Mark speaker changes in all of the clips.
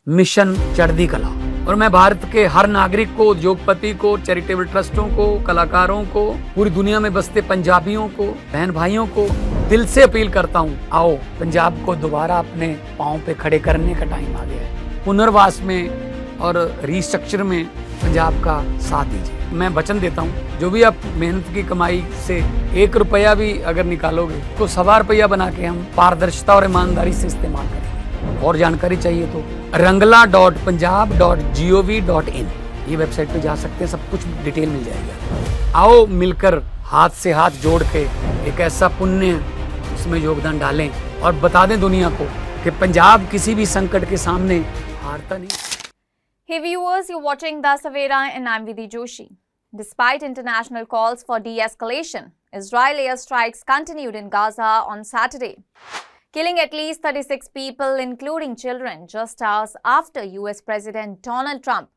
Speaker 1: Mission चढ़ती कला। और मैं भारत के हर नागरिक को, उद्योगपति को, चैरिटेबल ट्रस्टों को, कलाकारों को, पूरी दुनिया में बसते पंजाबियों को, बहन भाइयों को दिल से अपील करता हूँ, आओ पंजाब को दोबारा अपने पाँव पे खड़े करने का टाइम आ गया है। पुनर्वास में और रिस्ट्रक्चर में पंजाब का साथ दीजिए। मैं वचन देता हूँ, जो भी आप मेहनत की कमाई से 1 रुपया भी अगर निकालोगे तो 1.25 रुपया बना के हम पारदर्शिता और ईमानदारी से इस्तेमाल करेंगे। और जानकारी चाहिए तो rangla.punjab.gov.in ये वेबसाइट पे जा सकते हैं, सब कुछ डिटेल मिल जाएगा। आओ मिलकर हाथ से हाथ जोड़ के एक ऐसा पुण्य उसमें योगदान डालें और बता दें दुनिया को कि पंजाब किसी भी संकट के सामने हारता नहीं।
Speaker 2: Hey viewers, you're watching the Savera and I'm Vidhi Joshi. Despite international calls for de-escalation, Israel airstrikes continued in Gaza on Saturday, killing at least 36 people, including children, just hours after US President Donald Trump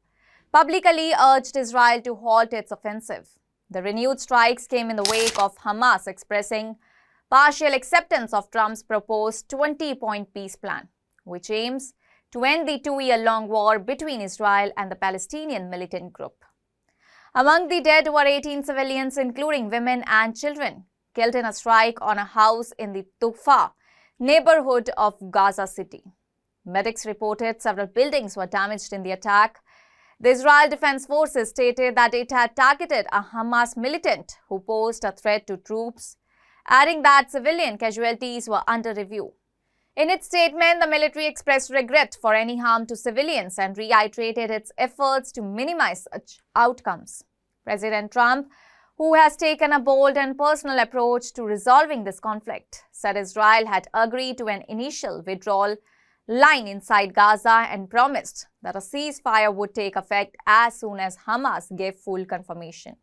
Speaker 2: publicly urged Israel to halt its offensive. The renewed strikes came in the wake of Hamas expressing partial acceptance of Trump's proposed 20-point peace plan, which aims to end the 2-year-long war between Israel and the Palestinian militant group. Among the dead were 18 civilians, including women and children, killed in a strike on a house in the Tufa neighborhood of Gaza City. Medics reported several buildings were damaged in the attack. The Israel Defense Forces stated that it had targeted a Hamas militant who posed a threat to troops, adding that civilian casualties were under review. In its statement, the military expressed regret for any harm to civilians and reiterated its efforts to minimize such outcomes. President Trump, who has taken a bold and personal approach to resolving this conflict, said Israel had agreed to an initial withdrawal line inside Gaza and promised that a ceasefire would take effect as soon as Hamas gave full confirmation.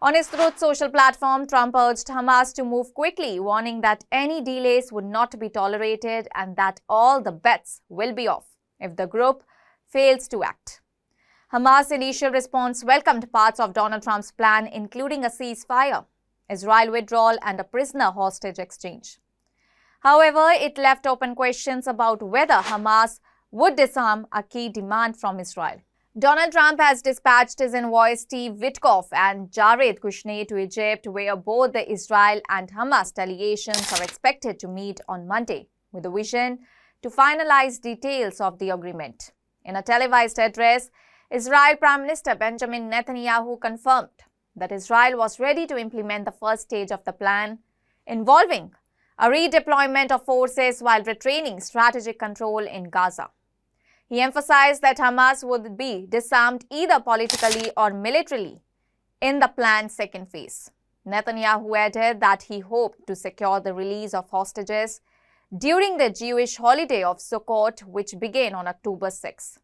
Speaker 2: On his Truth Social platform, Trump urged Hamas to move quickly, warning that any delays would not be tolerated and that all the bets will be off if the group fails to act. Hamas' initial response welcomed parts of Donald Trump's plan, including a ceasefire, Israel withdrawal, and a prisoner hostage exchange. However, it left open questions about whether Hamas would disarm, a key demand from Israel. Donald Trump has dispatched his envoys Steve Witkoff and Jared Kushner to Egypt, where both the Israel and Hamas delegations are expected to meet on Monday, with a vision to finalize details of the agreement. In a televised address, Israel Prime Minister Benjamin Netanyahu confirmed that Israel was ready to implement the first stage of the plan, involving a redeployment of forces while retaining strategic control in Gaza. He emphasized that Hamas would be disarmed either politically or militarily in the plan's second phase. Netanyahu added that he hoped to secure the release of hostages during the Jewish holiday of Sukkot, which began on October 6.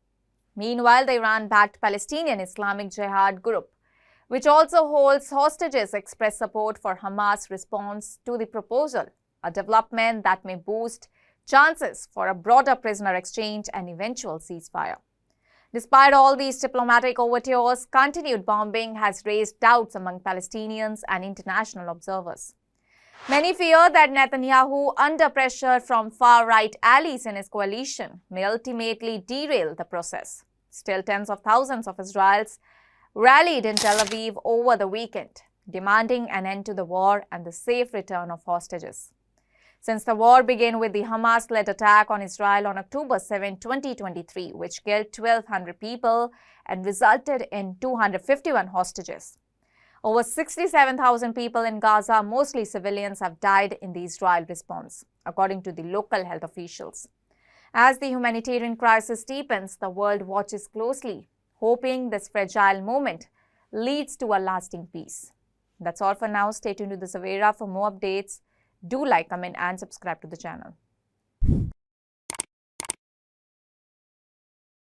Speaker 2: Meanwhile, the Iran-backed Palestinian Islamic Jihad group, which also holds hostages, expressed support for Hamas' response to the proposal, a development that may boost chances for a broader prisoner exchange and eventual ceasefire. Despite all these diplomatic overtures, continued bombing has raised doubts among Palestinians and international observers. Many fear that Netanyahu, under pressure from far-right allies in his coalition, may ultimately derail the process. Still, tens of thousands of Israelis rallied in Tel Aviv over the weekend, demanding an end to the war and the safe return of hostages. Since the war began with the Hamas-led attack on Israel on October 7, 2023, which killed 1,200 people and resulted in 251 hostages. Over 67,000 people in Gaza, mostly civilians, have died in the Israel response, according to the local health officials. As the humanitarian crisis deepens, the world watches closely, hoping this fragile moment leads to a lasting peace. That's all for now. Stay tuned to the Savera for more updates. Do like, comment and subscribe to the channel.